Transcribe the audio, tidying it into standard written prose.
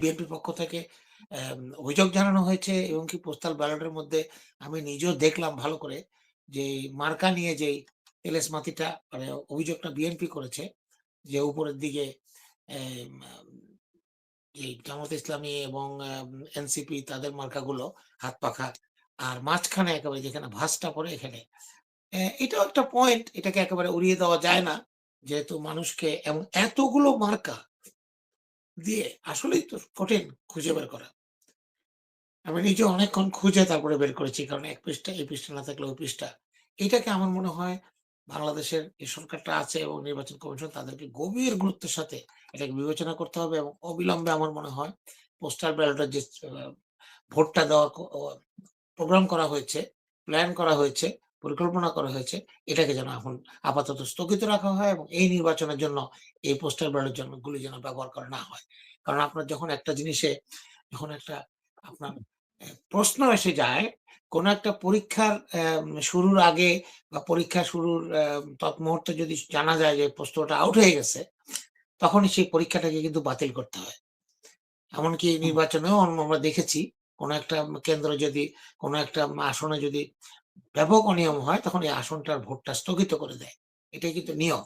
বিএনপির পক্ষ থেকে অভিযোগ জানানো হয়েছে এবং কি পোস্টাল ব্যালটের মধ্যে আমি নিজেও দেখলাম ভালো করে যে মার্কা নিয়ে যেই তেলেসমাতিটা মানে অভিযোগটা বিএনপি করেছে যে উপরের দিকে এম আম এই জামায়াত ইসলামী এবং এনসিপি তাদের মার্কাগুলো হাত পাখা। আর মাঝখানে একেবারে যেখানে ভাঁজটা পড়ে এখানে। এটাও একটা পয়েন্ট, এটাকে একেবারে উড়িয়ে দেওয়া যায় না। যেহেতু মানুষকে এবং এতগুলো মার্কা দিয়ে আসলেই তো কঠিন খুঁজে বের করা। আমি নিজে অনেকক্ষণ খুঁজে তারপরে বের করেছি। কারণ এক পৃষ্ঠা এই পৃষ্ঠা না থাকলে ওই পৃষ্ঠা। এটাকে আমার মনে হয় বাংলাদেশের যে সরকারটা আছে এবং নির্বাচন কমিশন তাদেরকে গভীর গুরুত্বের সাথে এটাকে বিবেচনা করতে হবে এবং অবিলম্বে আমার মনে হয় পোস্টাল ব্যালটের যে ভোটটা দেওয়ার প্রোগ্রাম করা হয়েছে, প্ল্যান করা হয়েছে, পরিকল্পনা করা হয়েছে, এটাকে যেন এখন আপাতত স্থগিত রাখা হয় এবং এই নির্বাচনের জন্য এই পোস্টাল ব্যালট গুলি যেন ব্যবহার করা না হয়। কারণ আপনার যখন একটা জিনিসে যখন একটা আপনার প্রশ্ন এসে যায়, কোন একটা পরীক্ষার শুরুর আগে বা পরীক্ষা শুরুর তৎমুহূর্তে যদি জানা যায় যে প্রশ্নটা আউট হয়ে গেছে, তখনই সেই পরীক্ষাটাকে কিন্তু বাতিল করতে হয়। এমনকি হুম, নির্বাচনেও আমরা দেখেছি কোন একটা কেন্দ্র যদি কোন একটা আসনে যদি ব্যাপক অনিয়ম হয় তখন এই আসনটার ভোটটা স্থগিত করে দেয়। এটাই কিন্তু নিয়ম।